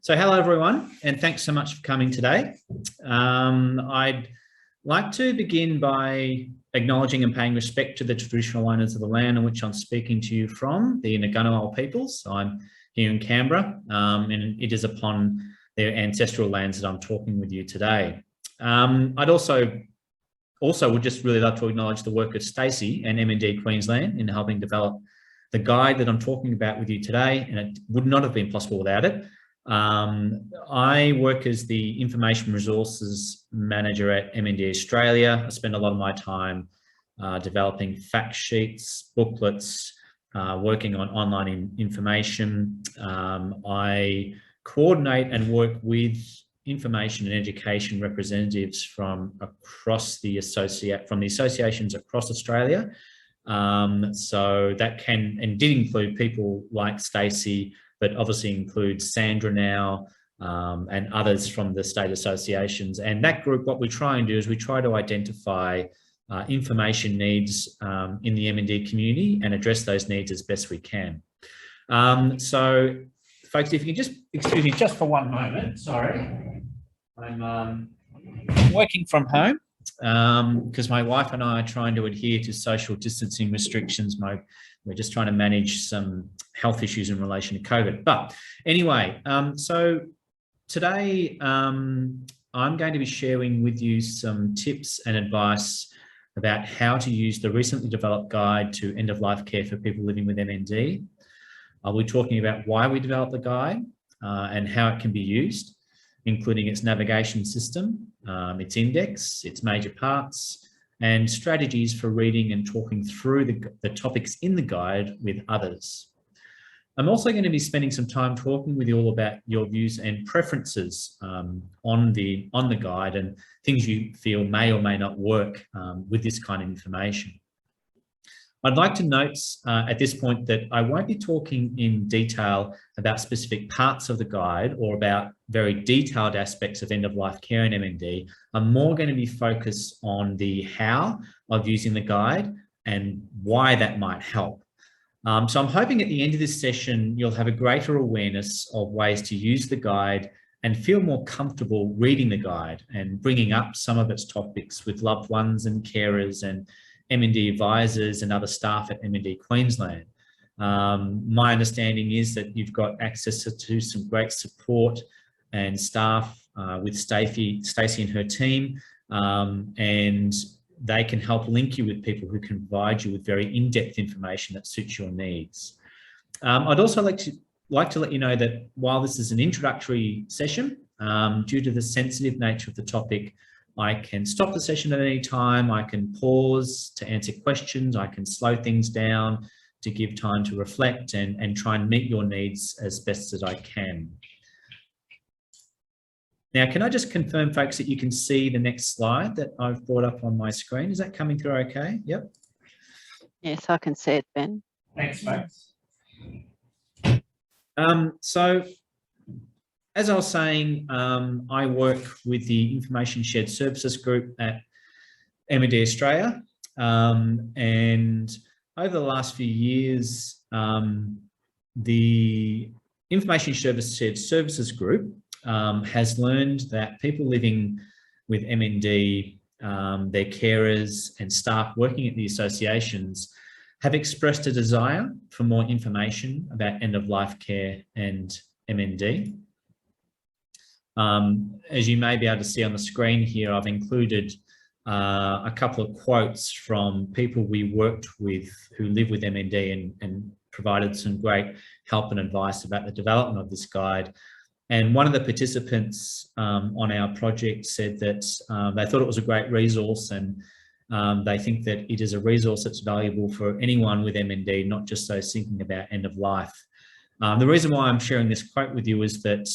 So hello everyone, and thanks so much for coming today. I'd like to begin by acknowledging and paying respect to the traditional owners of the land on which I'm speaking to you from, the Ngunnawal peoples. I'm here in Canberra, and it is upon their ancestral lands that I'm talking with you today. I'd also would just really like to acknowledge the work of Stacey and MND Queensland in helping develop the guide that I'm talking about with you today, and it would not have been possible without it. I work as the Information Resources Manager at MND Australia. I spend a lot of my time developing fact sheets, booklets, working on online information. I coordinate and work with information and education representatives from across the associations across Australia. So that can and did include people like Stacey, but obviously includes Sandra now and others from the state associations. And that group, what we try and do is we try to identify information needs in the MND community and address those needs as best we can. So folks, if you can just excuse me just for one moment, sorry. I'm working from home because my wife and I are trying to adhere to social distancing restrictions. We're just trying to manage some health issues in relation to COVID. But anyway, so today I'm going to be sharing with you some tips and advice about how to use the recently developed guide to end-of-life care for people living with MND. I'll be talking about why we developed the guide and how it can be used, including its navigation system, its index, its major parts, and strategies for reading and talking through the topics in the guide with others. I'm also going to be spending some time talking with you all about your views and preferences on the guide and things you feel may or may not work with this kind of information. I'd like to note at this point that I won't be talking in detail about specific parts of the guide or about very detailed aspects of end-of-life care in MND. I'm more going to be focused on the how of using the guide and why that might help. So I'm hoping at the end of this session, you'll have a greater awareness of ways to use the guide and feel more comfortable reading the guide and bringing up some of its topics with loved ones and carers and MND advisors and other staff at MND Queensland. My understanding is that you've got access to some great support and staff with Stacey and her team, and they can help link you with people who can provide you with very in-depth information that suits your needs. I'd also like to let you know that while this is an introductory session, due to the sensitive nature of the topic, I can stop the session at any time. I can pause to answer questions. I can slow things down to give time to reflect and try and meet your needs as best as I can. Now, can I just confirm, folks, that you can see the next slide that I've brought up on my screen? Is that coming through okay? Yep. Yes, I can see it, Ben. Thanks, folks. So, as I was saying, I work with the Information Shared Services Group at MND Australia, and over the last few years, the Information Shared Services Group has learned that people living with MND, their carers and staff working at the associations have expressed a desire for more information about end-of-life care and MND. As you may be able to see on the screen here, I've included a couple of quotes from people we worked with who live with MND and provided some great help and advice about the development of this guide. And one of the participants on our project said that they thought it was a great resource, and they think that it is a resource that's valuable for anyone with MND, not just those thinking about end of life. The reason why I'm sharing this quote with you is that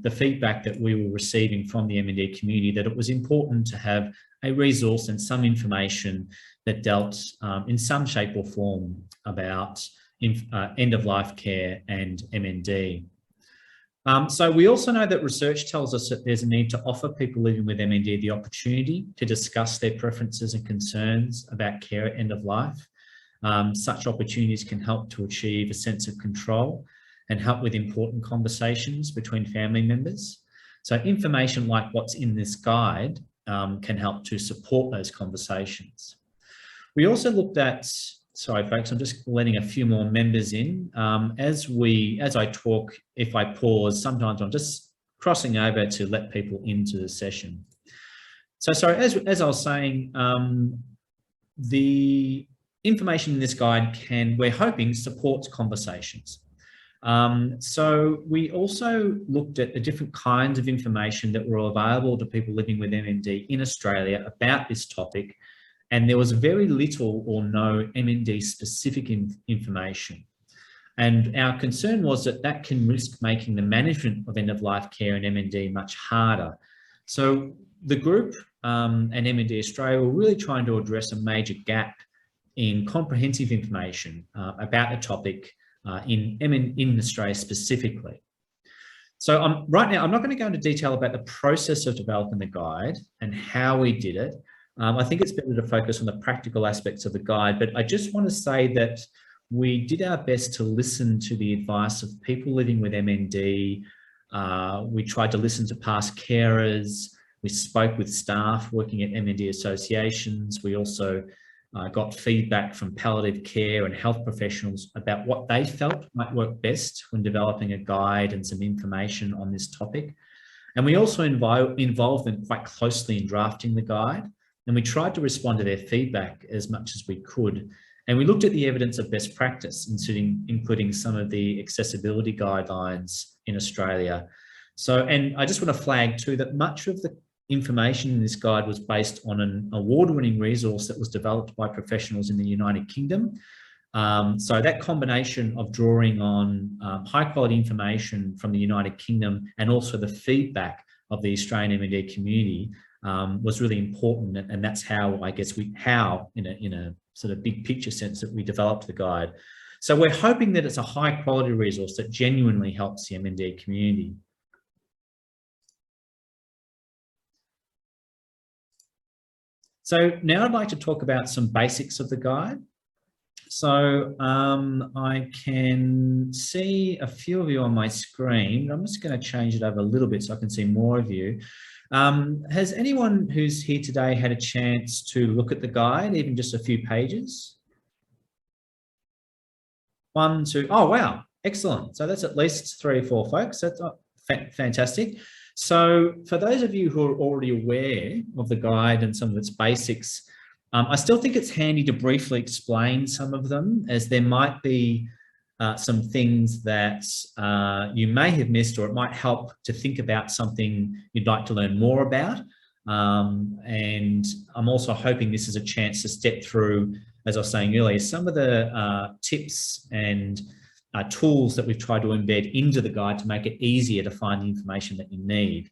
the feedback that we were receiving from the MND community, that it was important to have a resource and some information that dealt in some shape or form about end-of-life care and MND. So we also know that research tells us that there's a need to offer people living with MND the opportunity to discuss their preferences and concerns about care at end of life. Such opportunities can help to achieve a sense of control and help with important conversations between family members. So information like what's in this guide can help to support those conversations. We also looked at, sorry folks, I'm just letting a few more members in. As I talk, if I pause, sometimes I'm just crossing over to let people into the session. So sorry, as I was saying, the information in this guide we're hoping, supports conversations. So we also looked at the different kinds of information that were available to people living with MND in Australia about this topic, and there was very little or no MND specific information. And our concern was that that can risk making the management of end-of-life care and MND much harder. So the group and MND Australia were really trying to address a major gap in comprehensive information about the topic in Australia specifically. So right now, I'm not going to go into detail about the process of developing the guide and how we did it. I think it's better to focus on the practical aspects of the guide, but I just want to say that we did our best to listen to the advice of people living with MND. We tried to listen to past carers. We spoke with staff working at MND associations. We also got feedback from palliative care and health professionals about what they felt might work best when developing a guide and some information on this topic. And we also involved them quite closely in drafting the guide, and we tried to respond to their feedback as much as we could. And we looked at the evidence of best practice, including some of the accessibility guidelines in Australia. So, and I just want to flag too that much of the information in this guide was based on an award-winning resource that was developed by professionals in the United Kingdom. So that combination of drawing on high-quality information from the United Kingdom and also the feedback of the Australian MND community was really important, and that's how, I guess, in a sort of big picture sense, that we developed the guide. So we're hoping that it's a high-quality resource that genuinely helps the MND community. So now I'd like to talk about some basics of the guide. So I can see a few of you on my screen. I'm just going to change it over a little bit so I can see more of you. Has anyone who's here today had a chance to look at the guide, even just a few pages? 1, 2, oh wow, excellent. So that's at least 3 or 4 folks. That's fantastic. So for those of you who are already aware of the guide and some of its basics, I still think it's handy to briefly explain some of them, as there might be some things that you may have missed, or it might help to think about something you'd like to learn more about. And I'm also hoping this is a chance to step through, as I was saying earlier, some of the tips and tools that we've tried to embed into the guide to make it easier to find the information that you need.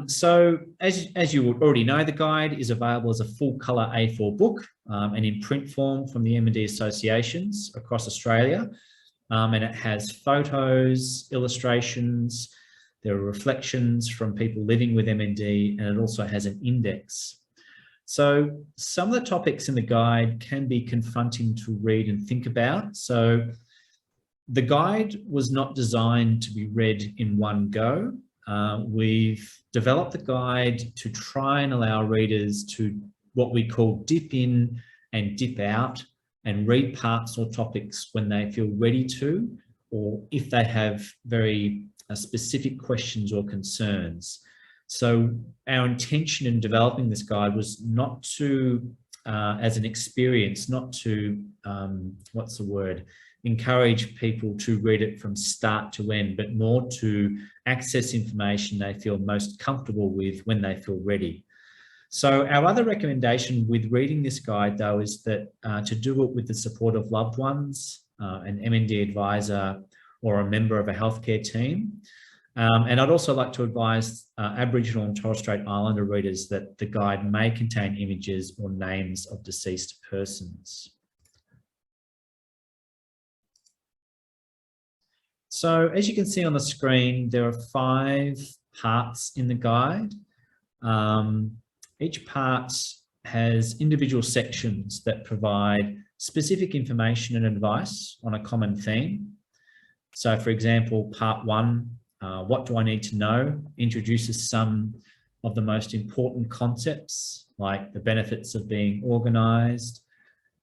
So as you would already know, the guide is available as a full colour A4 book and in print form from the MND associations across Australia. And it has photos, illustrations, there are reflections from people living with MND, and it also has an index. So some of the topics in the guide can be confronting to read and think about. So the guide was not designed to be read in one go. We've developed the guide to try and allow readers to what we call dip in and dip out and read parts or topics when they feel ready to, or if they have very specific questions or concerns. So our intention in developing this guide was not to, as an experience, not to, encourage people to read it from start to end, but more to access information they feel most comfortable with when they feel ready. So our other recommendation with reading this guide, though, is that to do it with the support of loved ones, an MND advisor, or a member of a healthcare team. And I'd also like to advise Aboriginal and Torres Strait Islander readers that the guide may contain images or names of deceased persons. So as you can see on the screen, there are 5 parts in the guide. Each part has individual sections that provide specific information and advice on a common theme. So for example, part 1, what do I need to know, introduces some of the most important concepts like the benefits of being organised,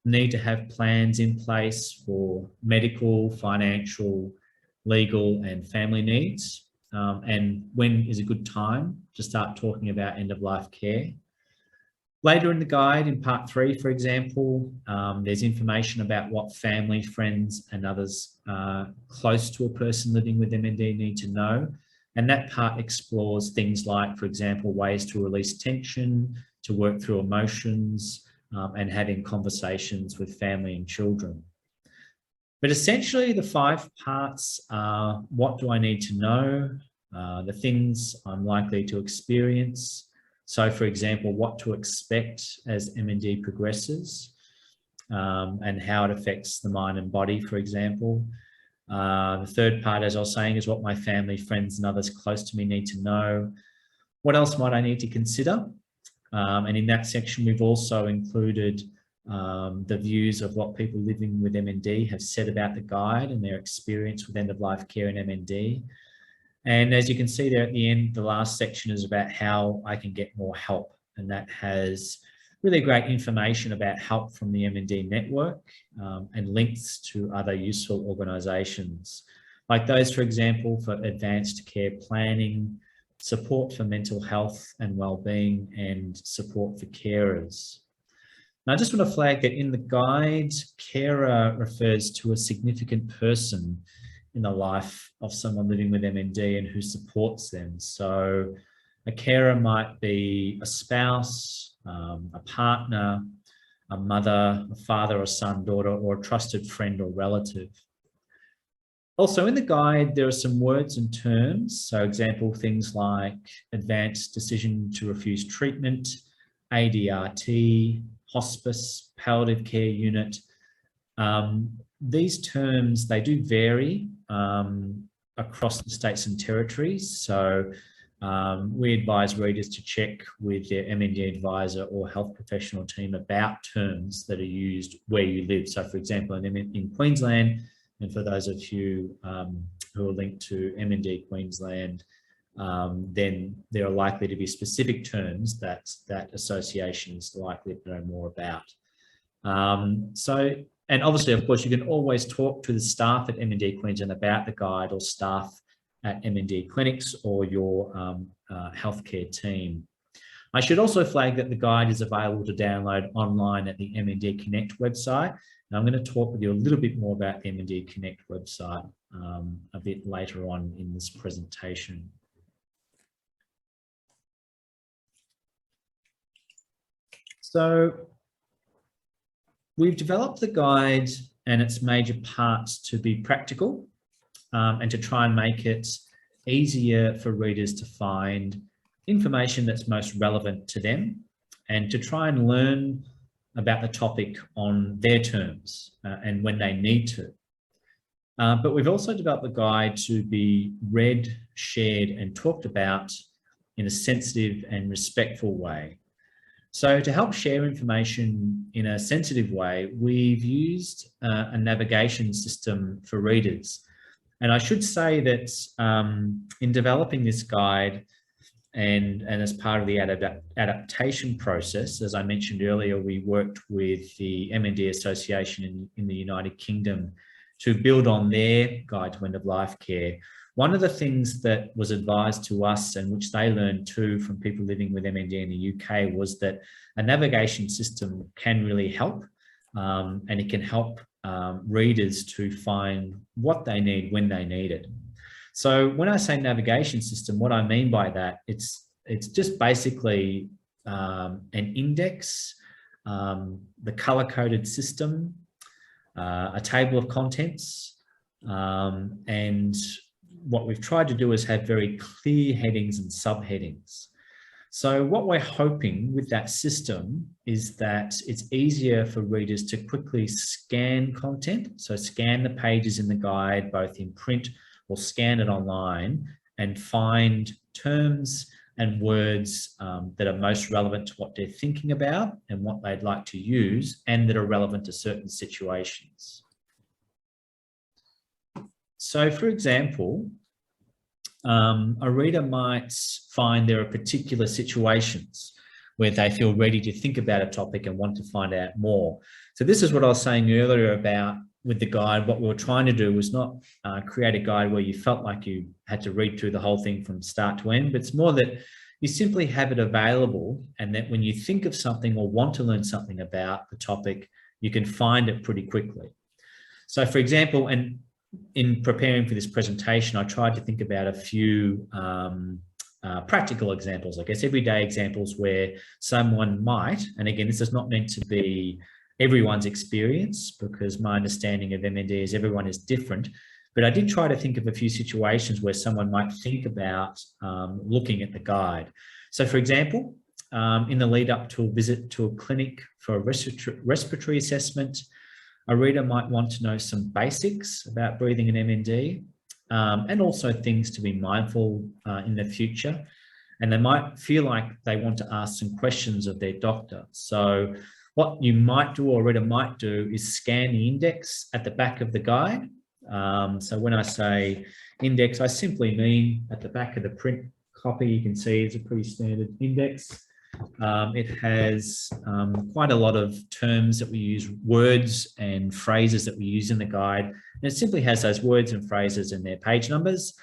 need to have plans in place for medical, financial, legal and family needs, and when is a good time to start talking about end-of-life care. Later in the guide, in part 3, for example, there's information about what family, friends and others close to a person living with MND need to know. And that part explores things like, for example, ways to release tension, to work through emotions, and having conversations with family and children. But essentially the 5 parts are: what do I need to know? The things I'm likely to experience. So for example, what to expect as MND progresses, and how it affects the mind and body, for example. The 3rd part, as I was saying, is what my family, friends and others close to me need to know. What else might I need to consider? And in that section, we've also included the views of what people living with MND have said about the guide and their experience with end-of-life care in MND. And as you can see there at the end, the last section is about how I can get more help. And that has really great information about help from the MND network, and links to other useful organisations, like those, for example, for advanced care planning, support for mental health and wellbeing, and support for carers. Now, I just want to flag that in the guide, carer refers to a significant person in the life of someone living with MND and who supports them. So a carer might be a spouse, a partner, a mother, a father, a son, daughter, or a trusted friend or relative. Also in the guide, there are some words and terms. So example, things like advanced decision to refuse treatment, ADRT, hospice, palliative care unit. These terms, they do vary across the states and territories. So we advise readers to check with their MND advisor or health professional team about terms that are used where you live. So for example, in Queensland, and for those of you who are linked to MND Queensland, then there are likely to be specific terms that association is likely to know more about. And obviously, of course, you can always talk to the staff at MND Queensland about the guide, or staff at MND clinics or your healthcare team. I should also flag that the guide is available to download online at the MND Connect website. And I'm going to talk with you a little bit more about the MND Connect website a bit later on in this presentation. So we've developed the guide and its major parts to be practical, and to try and make it easier for readers to find information that's most relevant to them, and to try and learn about the topic on their terms and when they need to. But we've also developed the guide to be read, shared and talked about in a sensitive and respectful way. So to help share information in a sensitive way, we've used a navigation system for readers. And I should say that in developing this guide and as part of the adaptation process, as I mentioned earlier, we worked with the MND Association in the United Kingdom to build on their guide to end-of-life care. One of the things that was advised to us, and which they learned too from people living with MND in the UK, was that a navigation system can really help, and it can help readers to find what they need when they need it. So when I say navigation system, what I mean by that, it's just basically an index, the color-coded system, a table of contents, and what we've tried to do is have very clear headings and subheadings. So what we're hoping with that system is that it's easier for readers to quickly scan content. So scan the pages in the guide, both in print or scan it online, and find terms and words that are most relevant to what they're thinking about and what they'd like to use, and that are relevant to certain situations. So for example, a reader might find there are particular situations where they feel ready to think about a topic and want to find out more. So this is what I was saying earlier about with the guide. What we were trying to do was not create a guide where you felt like you had to read through the whole thing from start to end, but it's more that you simply have it available, and that when you think of something or want to learn something about the topic, you can find it pretty quickly. So for example, and in preparing for this presentation, I tried to think about a few practical examples, I guess, everyday examples where someone might, and again, this is not meant to be everyone's experience, because my understanding of MND is everyone is different, but I did try to think of a few situations where someone might think about looking at the guide. So for example, in the lead up to a visit to a clinic for a respiratory assessment, a reader might want to know some basics about breathing and MND, and also things to be mindful in the future. And they might feel like they want to ask some questions of their doctor. So what you might do, or a reader might do, is scan the index at the back of the guide. So when I say index, I simply mean at the back of the print copy, you can see it's a pretty standard index. It has quite a lot of terms that we use, words and phrases that we use in the guide. And it simply has those words and phrases and their page numbers.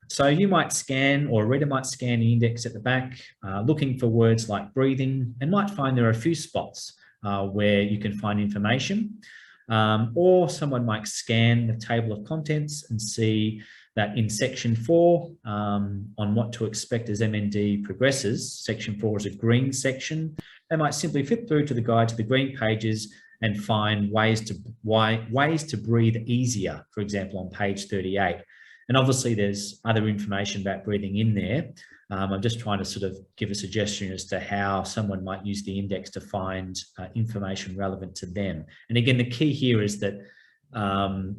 So you might scan, or a reader might scan the index at the back, looking for words like breathing, and might find there are a few spots where you can find information. Or someone might scan the table of contents and see that in section 4, on what to expect as MND progresses, section 4 is a green section. They might simply flip through to the guide to the green pages and find ways to breathe easier, for example, on page 38. And obviously there's other information about breathing in there. I'm just trying to sort of give a suggestion as to how someone might use the index to find information relevant to them. And again, the key here is that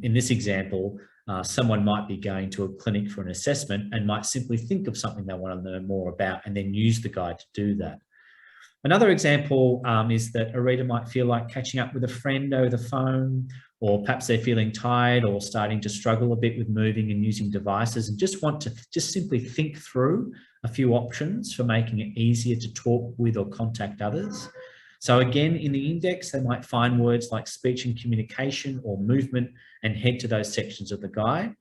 in this example, someone might be going to a clinic for an assessment and might simply think of something they want to learn more about and then use the guide to do that. Another example is that a reader might feel like catching up with a friend over the phone, or perhaps they're feeling tired or starting to struggle a bit with moving and using devices, and just want to simply think through a few options for making it easier to talk with or contact others. So again, in the index, they might find words like speech and communication or movement and head to those sections of the guide.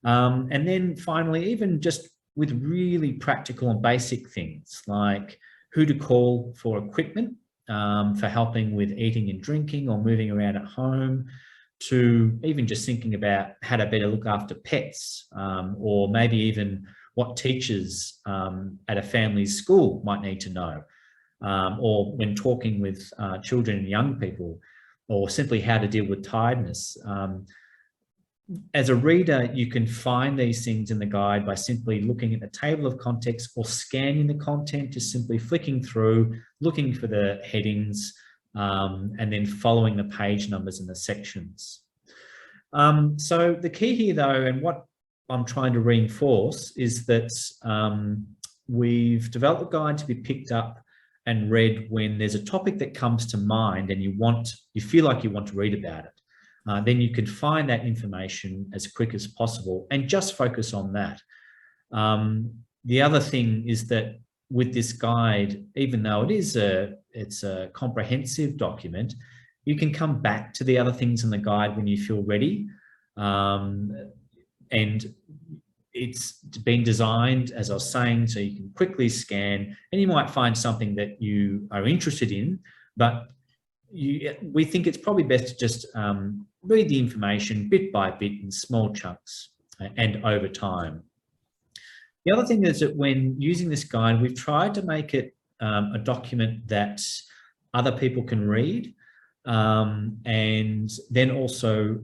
And then finally, even just with really practical and basic things like who to call for equipment, for helping with eating and drinking or moving around at home, to even just thinking about how to better look after pets, or maybe even what teachers at a family's school might need to know, or when talking with children and young people, or simply how to deal with tiredness. As a reader, you can find these things in the guide by simply looking at the table of context or scanning the content, just simply flicking through, looking for the headings, and then following the page numbers in the sections. So the key here though, and what I'm trying to reinforce, is that we've developed a guide to be picked up and read when there's a topic that comes to mind and you feel like you want to read about it. Then you can find that information as quick as possible and just focus on that. The other thing is that with this guide, even though it's a comprehensive document, you can come back to the other things in the guide when you feel ready. And it's been designed, as I was saying, so you can quickly scan, and you might find something that you are interested in, but we think it's probably best to just read the information bit by bit in small chunks and over time. The other thing is that when using this guide, we've tried to make it a document that other people can read, and then also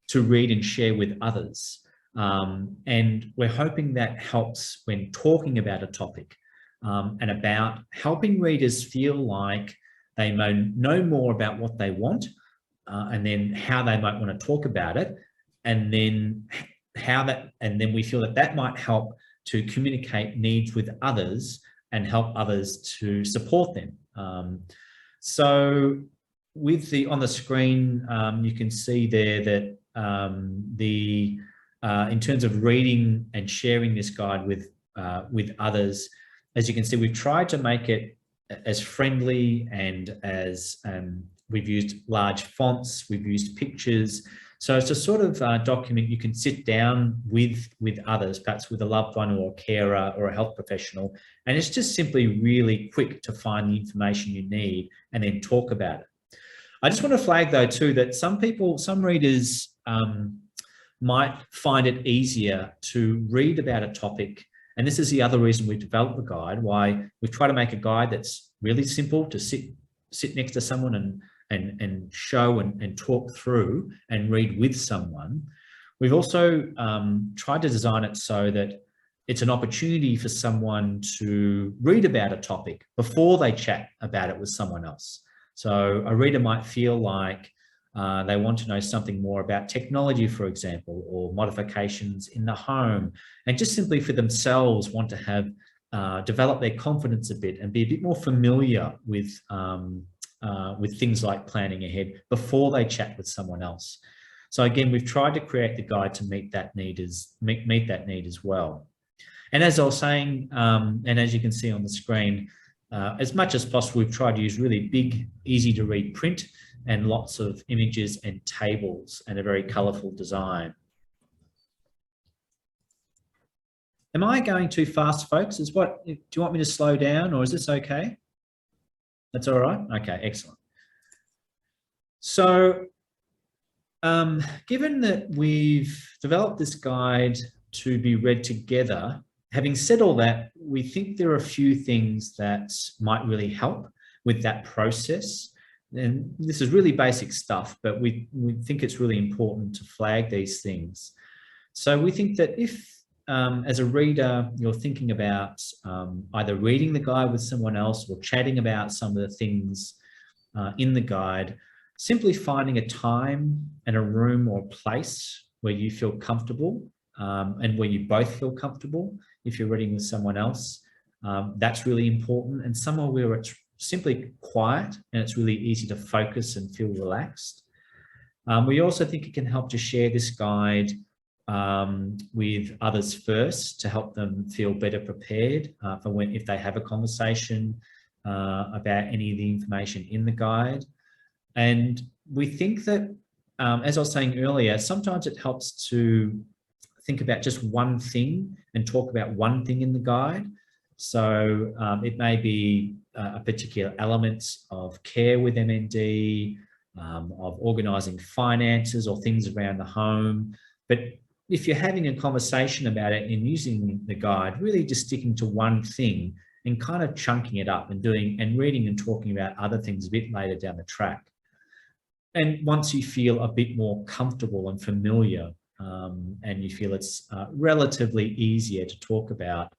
to read and share with others. And we're hoping that helps when talking about a topic, and about helping readers feel like they may know more about what they want, and then how they might want to talk about it, and then we feel that that might help to communicate needs with others and help others to support them. So on the screen, you can see there that in terms of reading and sharing this guide with others, as you can see, we've tried to make it as friendly and as we've used large fonts, we've used pictures. So it's a sort of document you can sit down with others, perhaps with a loved one or a carer or a health professional, and it's just simply really quick to find the information you need and then talk about it. I just want to flag though too that some readers might find it easier to read about a topic, and this is the other reason we've developed the guide, why we've tried to make a guide that's really simple to sit next to someone and show and talk through and read with someone. We've also tried to design it so that it's an opportunity for someone to read about a topic before they chat about it with someone else. So a reader might feel like they want to know something more about technology, for example, or modifications in the home, and just simply for themselves want to have develop their confidence a bit and be a bit more familiar with things like planning ahead before they chat with someone else. So again, we've tried to create the guide to meet that need as well. And as I was saying, and as you can see on the screen, as much as possible, we've tried to use really big, easy to read print and lots of images and tables and a very colourful design. Am I going too fast, folks? Do you want me to slow down, or is this okay? That's all right? Okay, excellent. So given that we've developed this guide to be read together, having said all that, we think there are a few things that might really help with that process. And this is really basic stuff, but we think it's really important to flag these things. So we think that if, as a reader, you're thinking about either reading the guide with someone else or chatting about some of the things in the guide, simply finding a time and a room or place where you feel comfortable and where you both feel comfortable if you're reading with someone else, that's really important, and somewhere where it's simply quiet and it's really easy to focus and feel relaxed. We also think it can help to share this guide with others first to help them feel better prepared for if they have a conversation about any of the information in the guide. And we think that, as I was saying earlier, sometimes it helps to think about just one thing and talk about one thing in the guide. So it may be a particular element of care with MND, of organising finances or things around the home. But if you're having a conversation about it and using the guide, really just sticking to one thing and kind of chunking it up and reading and talking about other things a bit later down the track. And once you feel a bit more comfortable and familiar, and you feel it's relatively easier to talk about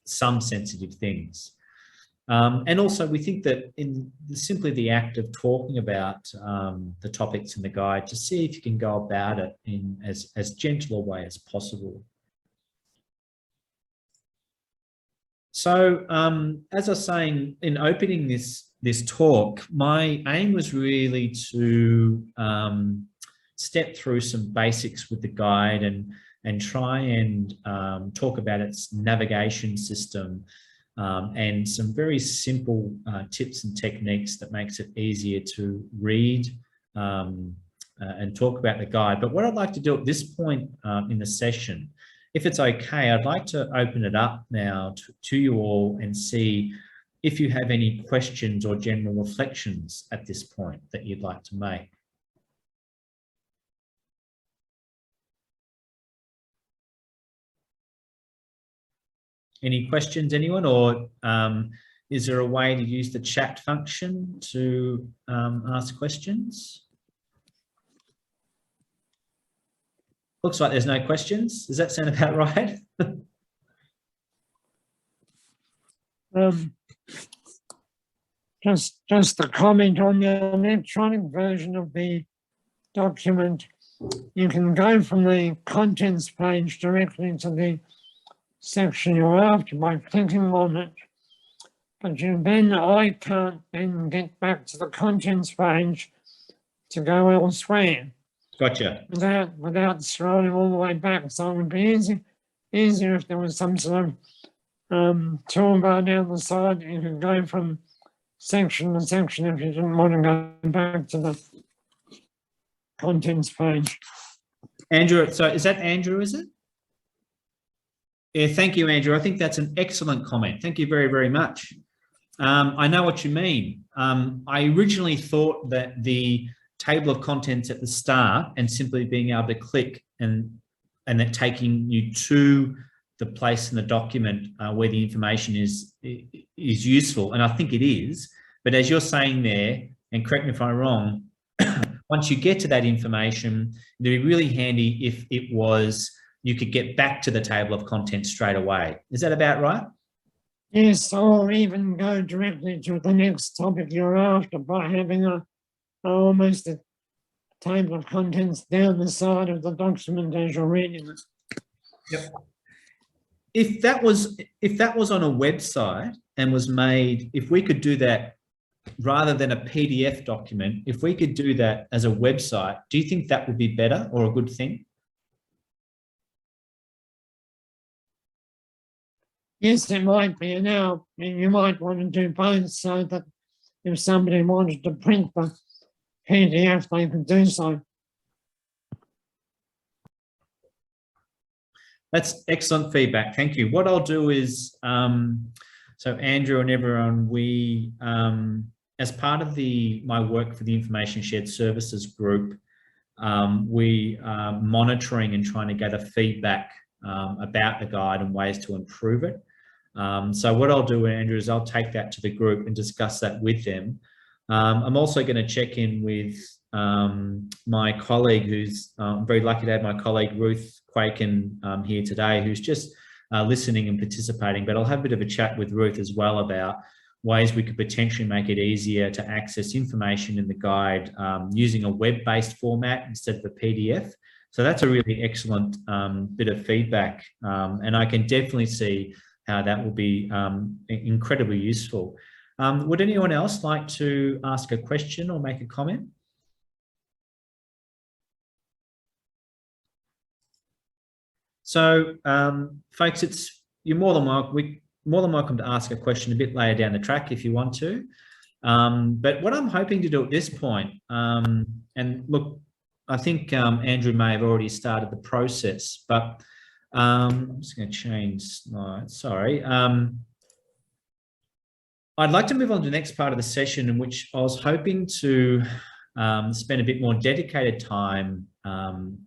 some sensitive things. And also we think that in simply the act of talking about the topics in the guide, to see if you can go about it in as gentle a way as possible. So as I was saying, in opening this talk, my aim was really to step through some basics with the guide and try and talk about its navigation system and some very simple tips and techniques that makes it easier to read and talk about the guide. But what I'd like to do at this point in the session, if it's okay, I'd like to open it up now to you all and see if you have any questions or general reflections at this point that you'd like to make. Any questions, anyone? Or is there a way to use the chat function to ask questions? Looks like there's no questions. Does that sound about right? Just a comment on the electronic version of the document. You can go from the contents page directly to the section you're after by clicking on it. But I can't then get back to the contents page to go elsewhere. Gotcha. without scrolling all the way back. So it would be easier if there was some sort of toolbar down the side. You could go from section to section if you didn't want to go back to the contents page. Andrew, so is that Andrew, is it? Yeah, thank you, Andrew. I think that's an excellent comment. Thank you very, very much. I know what you mean. I originally thought that the table of contents at the start and simply being able to click and that taking you to the place in the document where the information is useful, and I think it is. But as you're saying there, and correct me if I'm wrong, once you get to that information, it'd be really handy if it was you could get back to the table of contents straight away. Is that about right? Yes, or even go directly to the next topic you're after by having almost a table of contents down the side of the document as you're reading it. Yep. If that was on a website and was made, if we could do that rather than a PDF document, if we could do that as a website, do you think that would be better or a good thing? Yes, it might be. Now, you might want to do both so that if somebody wanted to print the PDF, they could do so. That's excellent feedback. Thank you. What I'll do is, so Andrew and everyone, we, as part of my work for the Information Shared Services group, we are monitoring and trying to gather feedback about the guide and ways to improve it. So what I'll do, Andrew, is I'll take that to the group and discuss that with them. I'm also going to check in with my colleague, who's I'm very lucky to have my colleague Ruth Quaken here today, who's just listening and participating. But I'll have a bit of a chat with Ruth as well about ways we could potentially make it easier to access information in the guide using a web-based format instead of a PDF. So that's a really excellent bit of feedback, and I can definitely see how that will be incredibly useful. Would anyone else like to ask a question or make a comment? So, folks, you're more than welcome to ask a question a bit later down the track if you want to. But what I'm hoping to do at this point, and look, I think Andrew may have already started the process, but I'm just going to change slides. Sorry. I'd like to move on to the next part of the session, in which I was hoping to spend a bit more dedicated time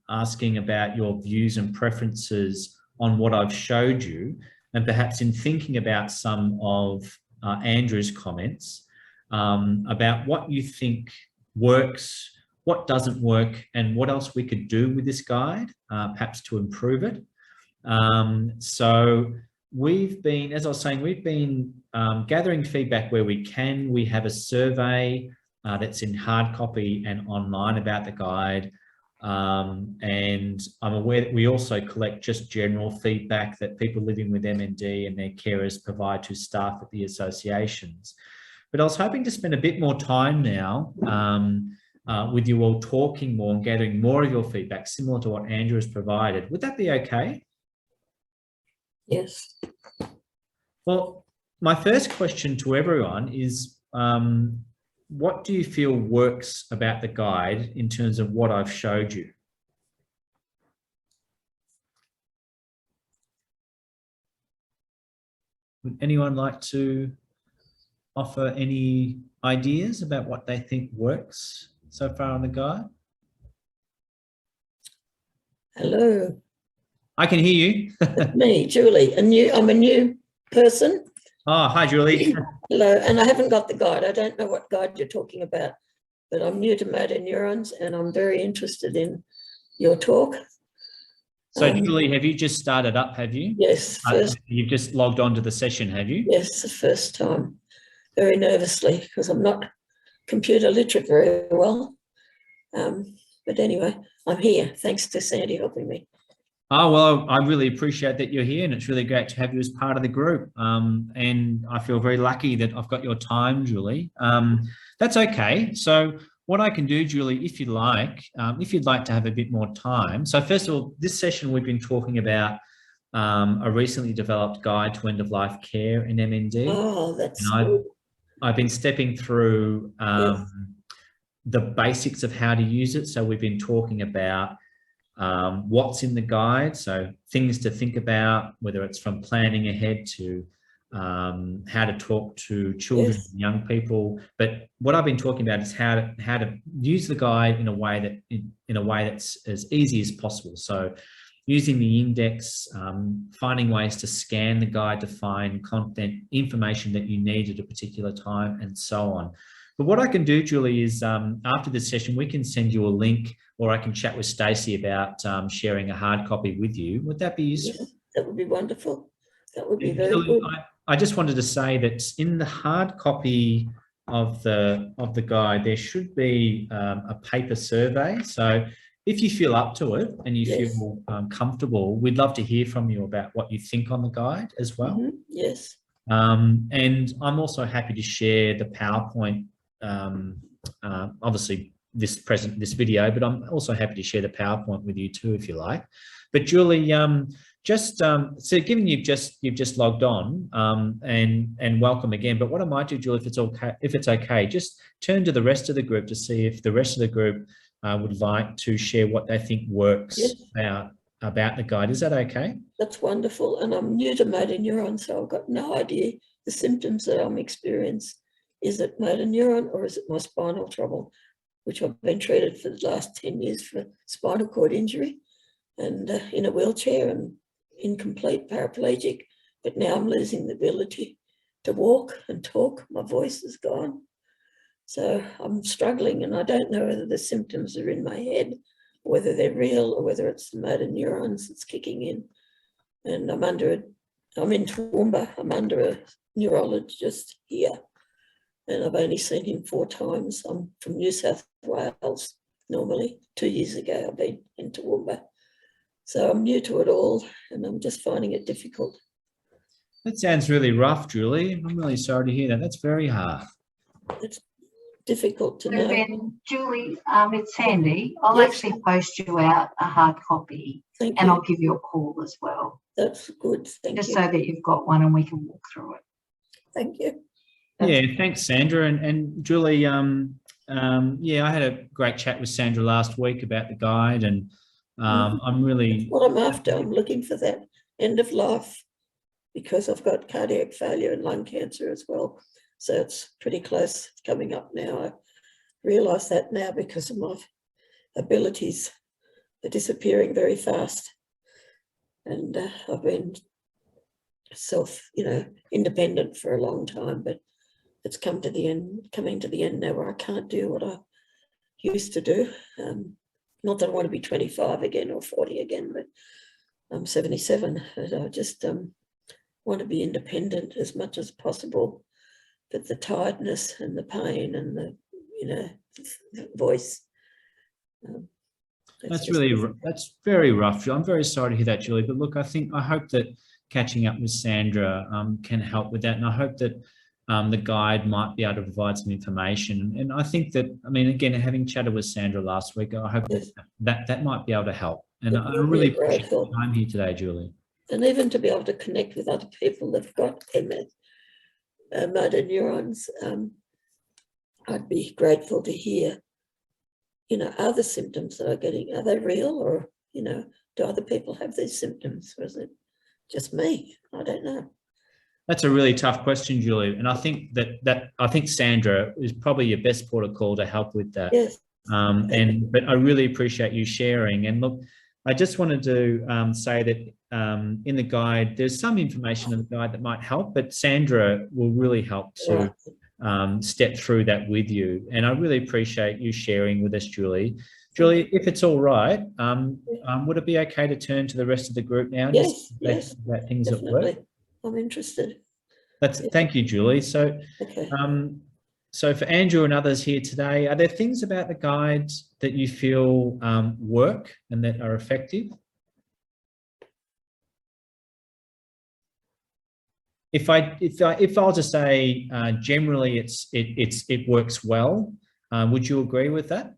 asking about your views and preferences on what I've showed you, and perhaps in thinking about some of Andrew's comments about what you think works, what doesn't work, and what else we could do with this guide, perhaps to improve it. So we've been, as I was saying, we've been gathering feedback where we can. We have a survey that's in hard copy and online about the guide. And I'm aware that we also collect just general feedback that people living with MND and their carers provide to staff at the associations. But I was hoping to spend a bit more time now with you all, talking more and gathering more of your feedback, similar to what Andrew has provided. Would that be okay? Yes. Well, my first question to everyone is, what do you feel works about the guide in terms of what I've showed you? Would anyone like to offer any ideas about what they think works so far on the guide? Hello. I can hear you. Me, Julie. I'm a new person. Oh, hi, Julie. Hello, and I haven't got the guide. I don't know what guide you're talking about, but I'm new to motor neurons and I'm very interested in your talk. So, Julie, have you just started up, have you? Yes. You've just logged on to the session, have you? Yes, the first time. Very nervously, because I'm not computer literate very well. But anyway, I'm here. Thanks to Sandy helping me. Oh, well, I really appreciate that you're here, and it's really great to have you as part of the group. And I feel very lucky that I've got your time, Julie. That's okay. So what I can do, Julie, if you'd like to have a bit more time. So first of all, this session we've been talking about a recently developed guide to end-of-life care in MND. Oh, that's and good. I've been stepping through Yes. the basics of how to use it. So we've been talking about what's in the guide, so things to think about, whether it's from planning ahead to how to talk to children Yes. and young people. But what I've been talking about is how to use the guide in a way that's as easy as possible. So using the index, finding ways to scan the guide to find content, information that you need at a particular time, and so on. But what I can do, Julie, is after this session, we can send you a link, or I can chat with Stacey about sharing a hard copy with you. Would that be useful? Yes, that would be wonderful. That would be very Julie, good. I just wanted to say that in the hard copy of the guide, there should be a paper survey. So if you feel up to it and you Yes. feel comfortable, we'd love to hear from you about what you think on the guide as well. Mhm. Yes. And I'm also happy to share the PowerPoint, obviously this video, but I'm also happy to share the PowerPoint with you too, if you like. But Julie, so given you've just logged on, and welcome again. But what I might do, Julie, if it's okay, just turn to the rest of the group to see if the rest of the group would like to share what they think works. Yes. About the guide. Is that okay? That's wonderful. And I'm new to motor neuron, so I've got no idea the symptoms that I'm experiencing. Is it motor neuron or is it my spinal trouble, which I've been treated for the last 10 years for spinal cord injury and in a wheelchair and incomplete paraplegic. But now I'm losing the ability to walk and talk. My voice is gone. So I'm struggling, and I don't know whether the symptoms are in my head, whether they're real or whether it's the motor neurons that's kicking in. And I'm in Toowoomba, I'm under a neurologist here, and I've only seen him 4 times. I'm from New South Wales normally. 2 years ago I've been in Toowoomba. So I'm new to it all, and I'm just finding it difficult. That sounds really rough, Julie. I'm really sorry to hear that. That's very hard. It's difficult to So know. then, Julie, it's Sandy. I'll Yes. actually post you out a hard copy, Thank and you. I'll give you a call as well, That's good. Thank just you. so that you've got one and we can walk through it. Thank you. Yeah, thanks, Sandra. And Julie, yeah, I had a great chat with Sandra last week about the guide, and I'm really... What I'm after, I'm looking for that end of life, because I've got cardiac failure and lung cancer as well. So it's pretty close coming up now. I realise that now because of my abilities are disappearing very fast. And I've been independent for a long time, but it's coming to the end now where I can't do what I used to do. Not that I want to be 25 again or 40 again, but I'm 77, and I just want to be independent as much as possible. But the tiredness and the pain and the voice. That's very rough. I'm very sorry to hear that, Julie. But look, I hope that catching up with Sandra can help with that, and I hope that the guide might be able to provide some information. And I think that, again, having chatted with Sandra last week, I hope that might be able to help. And I really appreciate your time here today, Julie. And even to be able to connect with other people that've got MS, motor neurons, I'd be grateful to hear, are the symptoms that I'm getting, are they real, or, do other people have these symptoms, or is it just me? I don't know. That's a really tough question, Julie. And I think I think Sandra is probably your best port of call to help with that. Yes. But I really appreciate you sharing. And look, I just wanted to say that in the guide, there's some information in the guide that might help, but Sandra will really help to step through that with you. And I really appreciate you sharing with us, Julie. Julie, if it's all right, would it be okay to turn to the rest of the group now? Yes, yes, about things definitely. at work? I'm interested. Thank you, Julie. So, okay. So for Andrew and others here today, are there things about the guide that you feel work and that are effective? If I was to say generally it works well, Would you agree with that?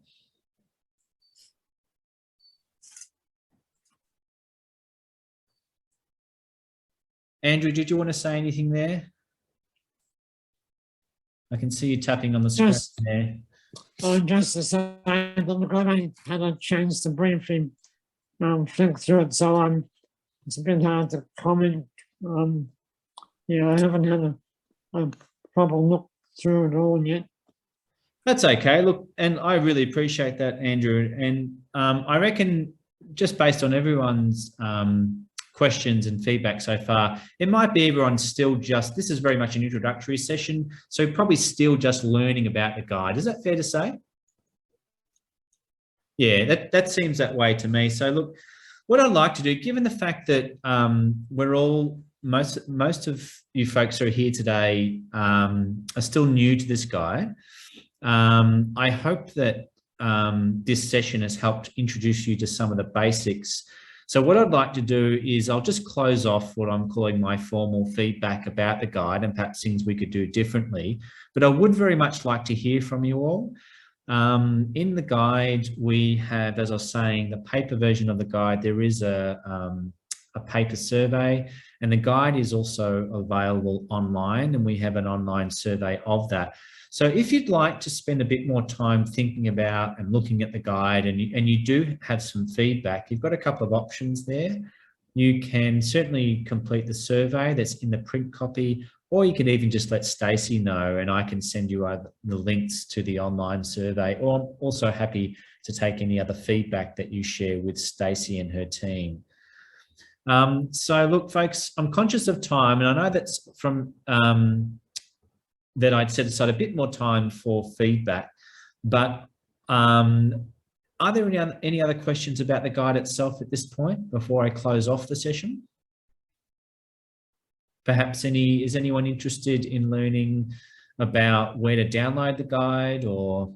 Andrew, did you want to say anything there? I can see you tapping on the screen there. Just to say that, look, I've only had a chance to briefly flick through it, so it's a bit hard to comment. Yeah, I haven't had a proper look through it all yet. That's okay. Look, and I really appreciate that, Andrew. And I reckon just based on everyone's questions and feedback so far, it might be everyone's still just, this is very much an introductory session, so probably still just learning about the guide. Is that fair to say? Yeah, that seems that way to me. So look, what I'd like to do, given the fact that we're all, most of you folks who are here today are still new to this guide, I hope that this session has helped introduce you to some of the basics. So what I'd like to do is I'll just close off what I'm calling my formal feedback about the guide and perhaps things we could do differently. But I would very much like to hear from you all. In the guide, we have, as I was saying, the paper version of the guide, there is a paper survey, and the guide is also available online, and we have an online survey of that. So if you'd like to spend a bit more time thinking about and looking at the guide, and you do have some feedback, you've got a couple of options there. You can certainly complete the survey that's in the print copy, or you can even just let Stacey know and I can send you the links to the online survey, or I'm also happy to take any other feedback that you share with Stacey and her team. So look, folks, I'm conscious of time, and I know that's from that I'd set aside a bit more time for feedback, but are there any other questions about the guide itself at this point before I close off the session? Perhaps is anyone interested in learning about where to download the guide? Or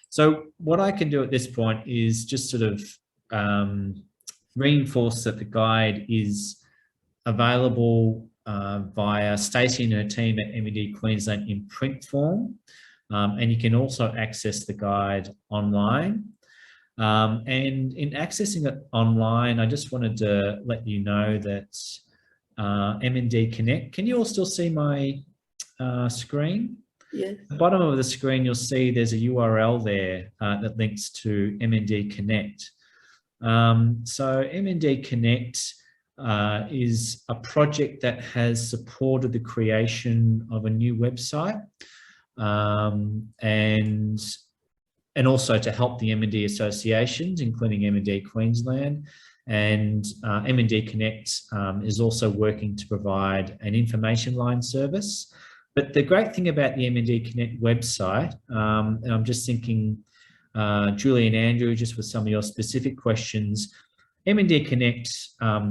so what I can do at this point is just sort of reinforce that the guide is available via Stacey and her team at MND Queensland in print form, and you can also access the guide online. And in accessing it online, I just wanted to let you know that MND Connect, can you all still see my screen? Yes. At the bottom of the screen, you'll see there's a URL there that links to MND Connect. So MND Connect is a project that has supported the creation of a new website, and also to help the MND associations, including MND Queensland. And MND Connect is also working to provide an information line service. But the great thing about the MND Connect website, and I'm just thinking, Julie and Andrew, just with some of your specific questions, MND Connect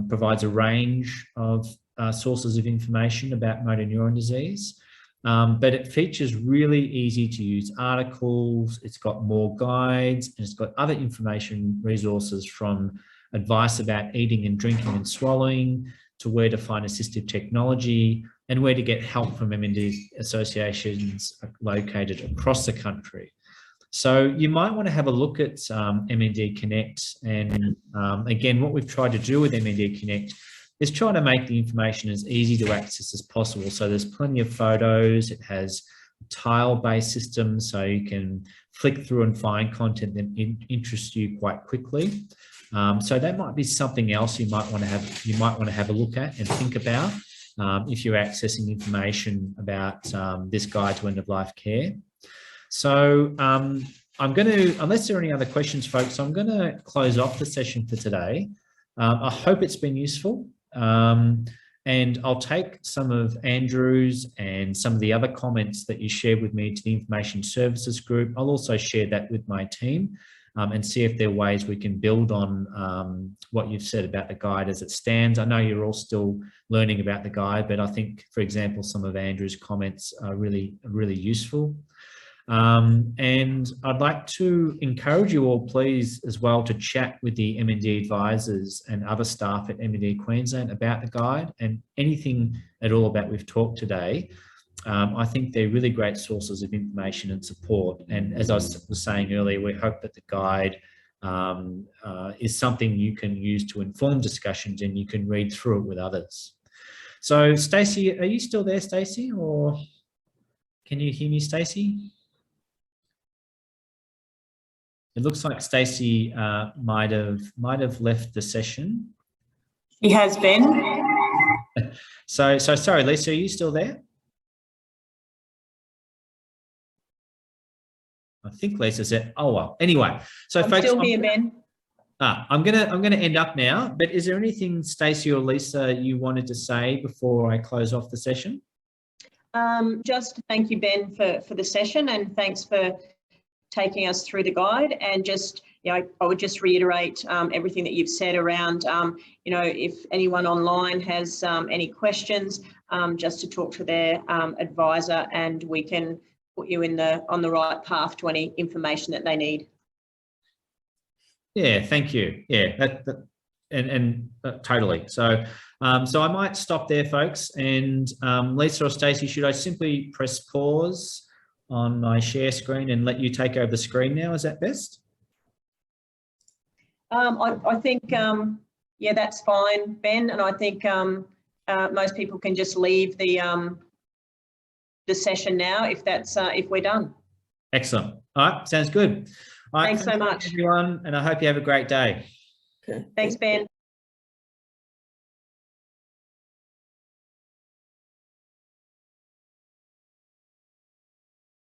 provides a range of sources of information about motor neuron disease. But it features really easy to use articles, it's got more guides, and it's got other information resources from advice about eating and drinking and swallowing, to where to find assistive technology, and where to get help from MND associations located across the country. So you might want to have a look at MND Connect. And again, what we've tried to do with MND Connect is trying to make the information as easy to access as possible. So there's plenty of photos. It has a tile-based system, so you can flick through and find content that interests you quite quickly. So that might be something else you might want to have a look at and think about if you're accessing information about this guide to end-of-life care. So I'm going to, unless there are any other questions, folks, I'm going to close off the session for today. I hope it's been useful. And I'll take some of Andrew's and some of the other comments that you shared with me to the information services group. I'll also share that with my team and see if there are ways we can build on what you've said about the guide as it stands. I know you're all still learning about the guide, but I think, for example, some of Andrew's comments are really useful. And I'd like to encourage you all, please, as well, to chat with the MND advisors and other staff at MND Queensland about the guide and anything at all about we've talked today. I think they're really great sources of information and support. And as I was saying earlier, we hope that the guide is something you can use to inform discussions and you can read through it with others. So Stacey, are you still there, Stacey, or can you hear me, Stacey? It looks like Stacey might have left the session. He has been. So sorry, Lisa, are you still there? I think Lisa said, oh well. Anyway, so I'm folks, still here, Ben. I'm gonna end up now. But is there anything, Stacey or Lisa, you wanted to say before I close off the session? Just thank you, Ben, for the session, and thanks for taking us through the guide. And just, you know, I would just reiterate everything that you've said around, you know, if anyone online has any questions, just to talk to their advisor, and we can put you on the right path to any information that they need. Yeah, thank you. Yeah, totally. So, so I might stop there, folks. And Lisa or Stacey, should I simply press pause on my share screen and let you take over the screen now? Is that best? I think, yeah, that's fine, Ben. And I think most people can just leave the session now if that's if we're done. Excellent. All right, sounds good. All right, Thanks so much, everyone, and I hope you have a great day. Okay. Thanks, Ben.